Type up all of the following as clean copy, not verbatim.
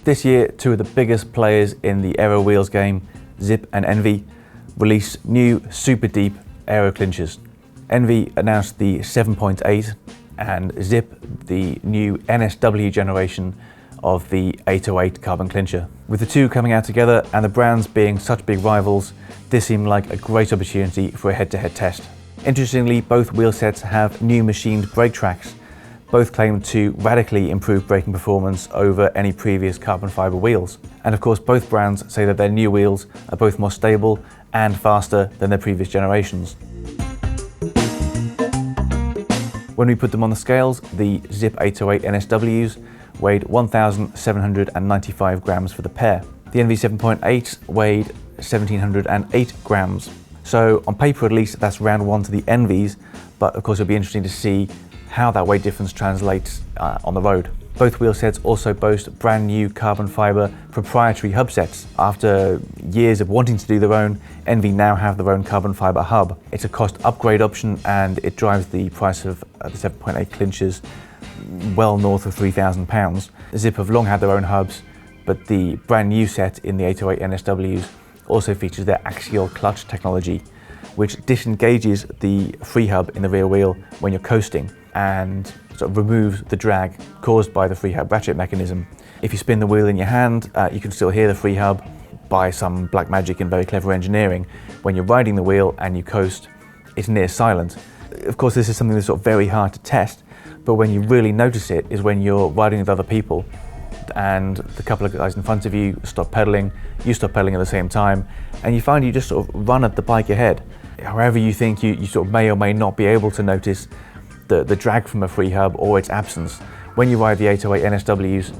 This year, two of the biggest players in the aero wheels game, Zipp and ENVE, released new super deep aero clinchers. ENVE announced the 7.8 and Zipp the new NSW generation of the 808 carbon clincher. With the two coming out together and the brands being such big rivals, this seemed like a great opportunity for a head-to-head test. Interestingly, both wheel sets have new machined brake tracks. Both claim to radically improve braking performance over any previous carbon fiber wheels. And of course, both brands say that their new wheels are both more stable and faster than their previous generations. When we put them on the scales, the Zipp 808 NSWs weighed 1,795 grams for the pair. The ENVE 7.8 weighed 1,708 grams. So on paper at least, that's round one to the ENVEs, but of course it'll be interesting to see how that weight difference translates on the road. Both wheel sets also boast brand new carbon fiber proprietary hub sets. After years of wanting to do their own, ENVE now have their own carbon fiber hub. It's a cost upgrade option and it drives the price of the 7.8 clinchers well north of £3,000. Zipp have long had their own hubs, but the brand new set in the 808 NSWs also features their axial clutch technology, which disengages the free hub in the rear wheel when you're coasting and sort of removes the drag caused by the free hub ratchet mechanism. If you spin the wheel in your hand, you can still hear the free hub by some black magic and very clever engineering. When you're riding the wheel and you coast, it's near silent. Of course, this is something that's sort of very hard to test, but when you really notice it is when you're riding with other people and the couple of guys in front of you stop pedaling, you stop pedaling at the same time, and you find you just sort of run at the bike ahead. However you think you sort of may or may not be able to notice the drag from a free hub or its absence. When you ride the 808 NSWs,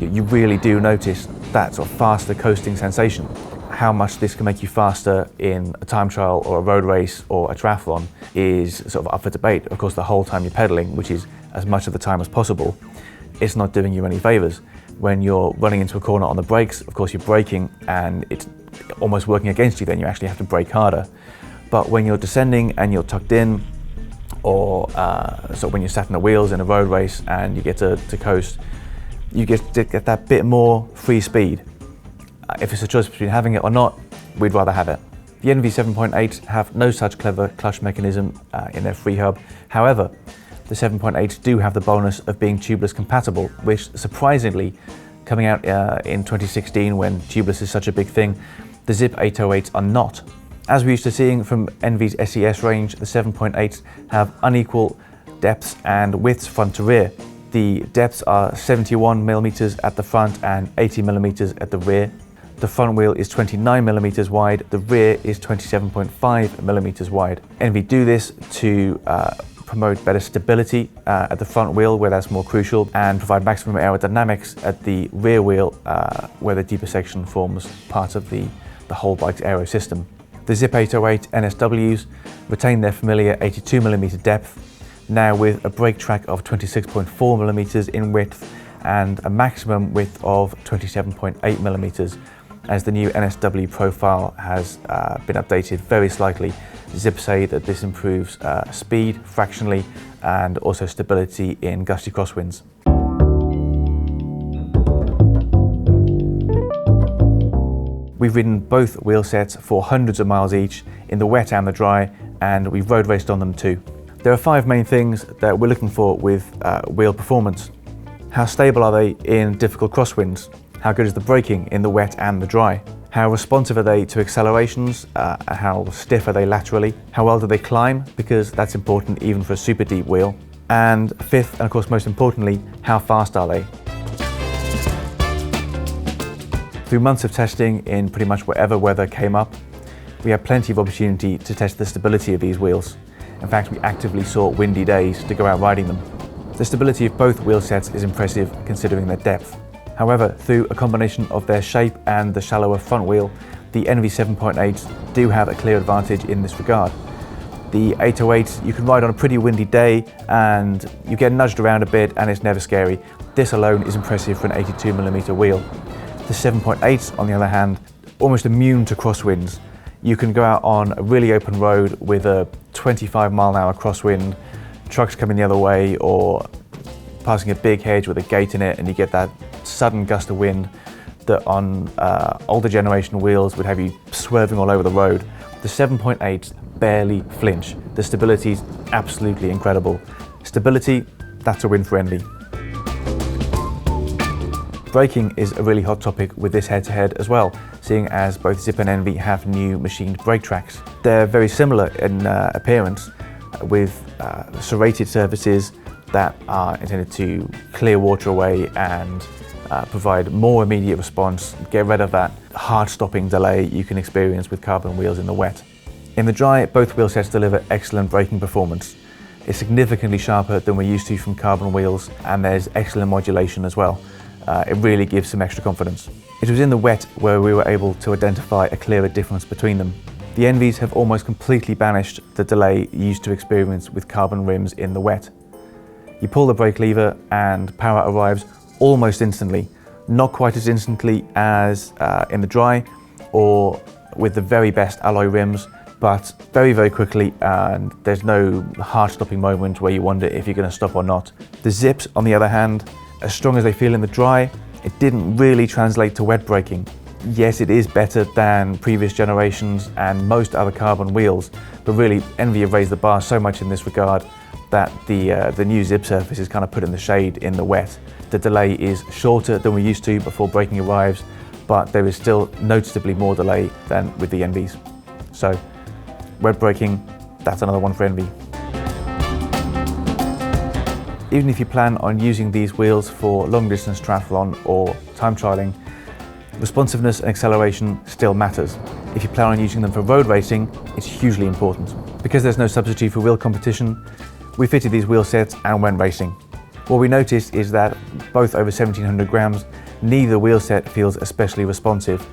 you really do notice that sort of faster coasting sensation. How much this can make you faster in a time trial or a road race or a triathlon is sort of up for debate. Of course, the whole time you're pedaling, which is as much of the time as possible, it's not doing you any favors. When you're running into a corner on the brakes, of course you're braking and it's almost working against you, then you actually have to brake harder. But when you're descending and you're tucked in, or so when you're sat in the wheels in a road race and you get to coast, you get that bit more free speed. If it's a choice between having it or not, we'd rather have it. The ENVE 7.8 have no such clever clutch mechanism in their free hub. However, the 7.8s do have the bonus of being tubeless compatible, which surprisingly, coming out in 2016 when tubeless is such a big thing, the Zipp 808s are not. As we're used to seeing from ENVE's SES range, the 7.8s have unequal depths and widths front to rear. The depths are 71 millimeters at the front and 80 millimeters at the rear. The front wheel is 29 millimeters wide, the rear is 27.5 millimeters wide. ENVE do this to promote better stability at the front wheel where that's more crucial and provide maximum aerodynamics at the rear wheel where the deeper section forms part of the whole bike's aero system. The Zipp 808 NSWs retain their familiar 82mm depth, now with a brake track of 26.4mm in width and a maximum width of 27.8mm, as the new NSW profile has been updated very slightly. Zipp say that this improves speed fractionally and also stability in gusty crosswinds. We've ridden both wheel sets for hundreds of miles each in the wet and the dry, and we've road raced on them too. There are 5 main things that we're looking for with wheel performance. How stable are they in difficult crosswinds? How good is the braking in the wet and the dry? How responsive are they to accelerations? How stiff are they laterally? How well do they climb? Because that's important even for a super deep wheel. And fifth, and of course most importantly, how fast are they? Through months of testing in pretty much whatever weather came up, we had plenty of opportunity to test the stability of these wheels. In fact, we actively sought windy days to go out riding them. The stability of both wheel sets is impressive considering their depth. However, through a combination of their shape and the shallower front wheel, the ENVE 7.8s do have a clear advantage in this regard. The 808, you can ride on a pretty windy day and you get nudged around a bit and it's never scary. This alone is impressive for an 82mm wheel. The 7.8s, on the other hand, almost immune to crosswinds. You can go out on a really open road with a 25-mile-an-hour crosswind, trucks coming the other way, or passing a big hedge with a gate in it, and you get that sudden gust of wind that on older generation wheels would have you swerving all over the road, the 7.8s barely flinch. The stability is absolutely incredible. Stability, that's a win for ENVE. Braking is a really hot topic with this head-to-head as well, seeing as both Zipp and ENVE have new machined brake tracks. They're very similar in appearance, with serrated surfaces that are intended to clear water away and provide more immediate response, get rid of that hard-stopping delay you can experience with carbon wheels in the wet. In the dry, both wheel sets deliver excellent braking performance. It's significantly sharper than we're used to from carbon wheels, and there's excellent modulation as well. It really gives some extra confidence. It was in the wet where we were able to identify a clearer difference between them. The ENVEs have almost completely banished the delay you used to experience with carbon rims in the wet. You pull the brake lever and power arrives almost instantly, not quite as instantly as in the dry or with the very best alloy rims, but very, very quickly, and there's no heart-stopping moment where you wonder if you're going to stop or not. The Zipps, on the other hand, as strong as they feel in the dry, it didn't really translate to wet braking. Yes, it is better than previous generations and most other carbon wheels, but really ENVE have raised the bar so much in this regard that the new Zipp surface is kind of put in the shade in the wet. The delay is shorter than we're used to before braking arrives, but there is still noticeably more delay than with the ENVEs. So, wet braking, that's another one for ENVE. Even if you plan on using these wheels for long distance triathlon or time trialing, responsiveness and acceleration still matters. If you plan on using them for road racing, it's hugely important. Because there's no substitute for wheel competition, we fitted these wheel sets and went racing. What we noticed is that both over 1700 grams, neither wheel set feels especially responsive,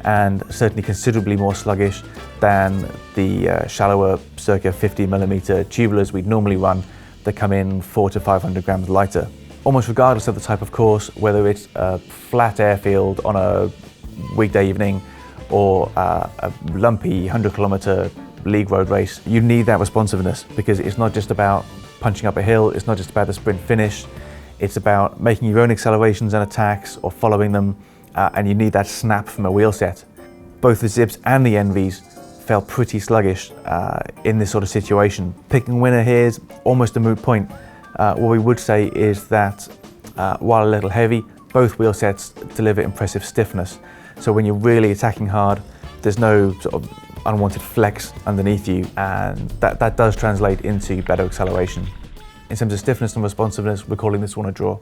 and certainly considerably more sluggish than the shallower circa 50mm tubulars we'd normally run that come in 400 to 500 grams lighter. Almost regardless of the type of course, whether it's a flat airfield on a weekday evening or a lumpy 100-kilometer league road race, you need that responsiveness, because it's not just about punching up a hill, it's not just about the sprint finish, it's about making your own accelerations and attacks or following them, and you need that snap from a wheel set. Both the Zipps and the ENVEs felt pretty sluggish in this sort of situation. Picking a winner here is almost a moot point. What we would say is that while a little heavy, both wheel sets deliver impressive stiffness. So when you're really attacking hard, there's no sort of unwanted flex underneath you, and that does translate into better acceleration. In terms of stiffness and responsiveness, we're calling this one a draw.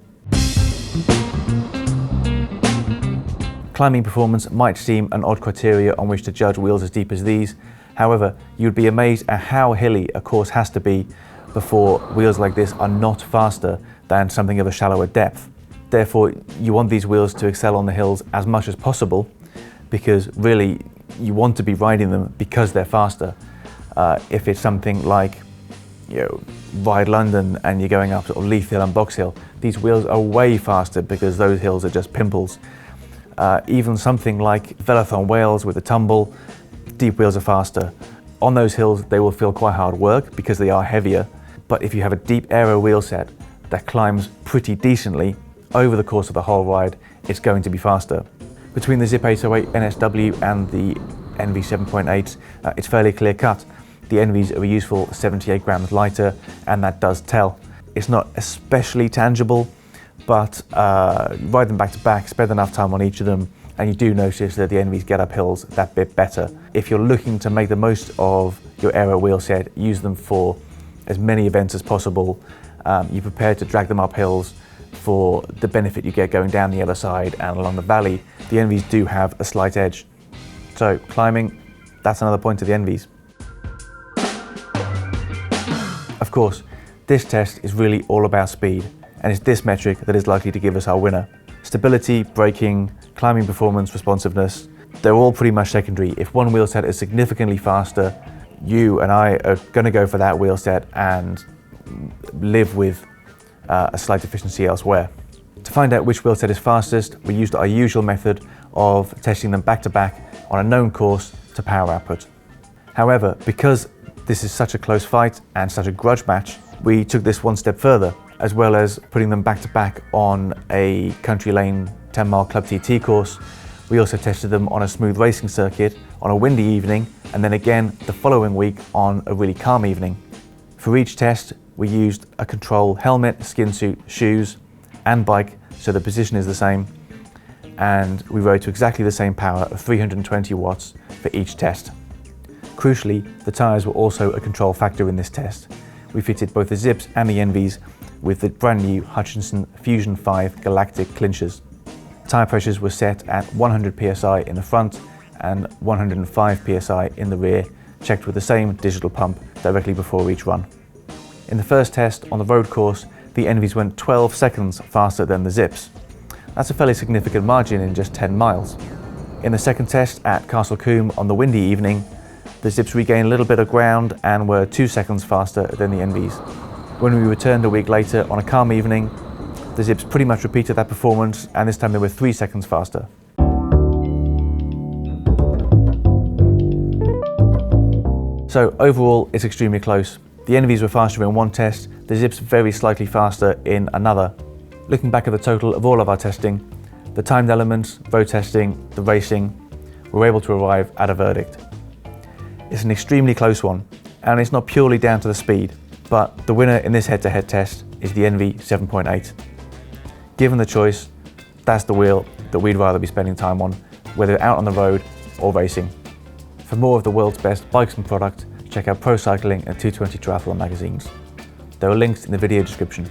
Climbing performance might seem an odd criteria on which to judge wheels as deep as these. However, you'd be amazed at how hilly a course has to be before wheels like this are not faster than something of a shallower depth. Therefore, you want these wheels to excel on the hills as much as possible, because really you want to be riding them because they're faster. If it's something like, Ride London and you're going up sort of Leith Hill and Box Hill, these wheels are way faster because those hills are just pimples. Even something like Velathon Wales with a tumble, deep wheels are faster. On those hills, they will feel quite hard work because they are heavier, but if you have a deep aero wheel set that climbs pretty decently over the course of the whole ride, it's going to be faster. Between the Zipp 808 NSW and the ENVE 7.8s, it's fairly clear cut. The ENVEs are a useful 78 grams lighter, and that does tell. It's not especially tangible, but ride them back to back, spend enough time on each of them, and you do notice that the ENVEs get up hills that bit better. If you're looking to make the most of your aero wheel set, use them for as many events as possible. You're prepared to drag them up hills for the benefit you get going down the other side and along the valley. The ENVEs do have a slight edge. So climbing, that's another point to the ENVEs. Of course, this test is really all about speed, and it's this metric that is likely to give us our winner. Stability, braking, climbing performance, responsiveness, they're all pretty much secondary. If one wheel set is significantly faster, you and I are going to go for that wheel set and live with a slight deficiency elsewhere. To find out which wheel set is fastest, we used our usual method of testing them back to back on a known course to power output. However, because this is such a close fight and such a grudge match, we took this one step further, as well as putting them back to back on a country lane 10-mile Club TT course. We also tested them on a smooth racing circuit on a windy evening, and then again the following week on a really calm evening. For each test, we used a control helmet, skin suit, shoes, and bike, so the position is the same, and we rode to exactly the same power of 320 watts for each test. Crucially, the tyres were also a control factor in this test. We fitted both the Zipps and the ENVEs with the brand new Hutchinson Fusion 5 Galactic clinchers. Tyre pressures were set at 100 psi in the front and 105 psi in the rear, checked with the same digital pump directly before each run. In the first test on the road course, the ENVEs went 12 seconds faster than the Zipps. That's a fairly significant margin in just 10 miles. In the second test at Castle Combe on the windy evening, the Zipps regained a little bit of ground and were 2 seconds faster than the ENVEs. When we returned a week later on a calm evening, the Zipps pretty much repeated that performance, and this time they were 3 seconds faster. So overall, it's extremely close. The ENVEs were faster in one test, the Zipps very slightly faster in another. Looking back at the total of all of our testing, the timed elements, road testing, the racing, we were able to arrive at a verdict. It's an extremely close one, and it's not purely down to the speed, but the winner in this head-to-head test is the ENVE 7.8. Given the choice, that's the wheel that we'd rather be spending time on, whether out on the road or racing. For more of the world's best bikes and product, check out Pro Cycling and 220 Triathlon magazines. There are links in the video description.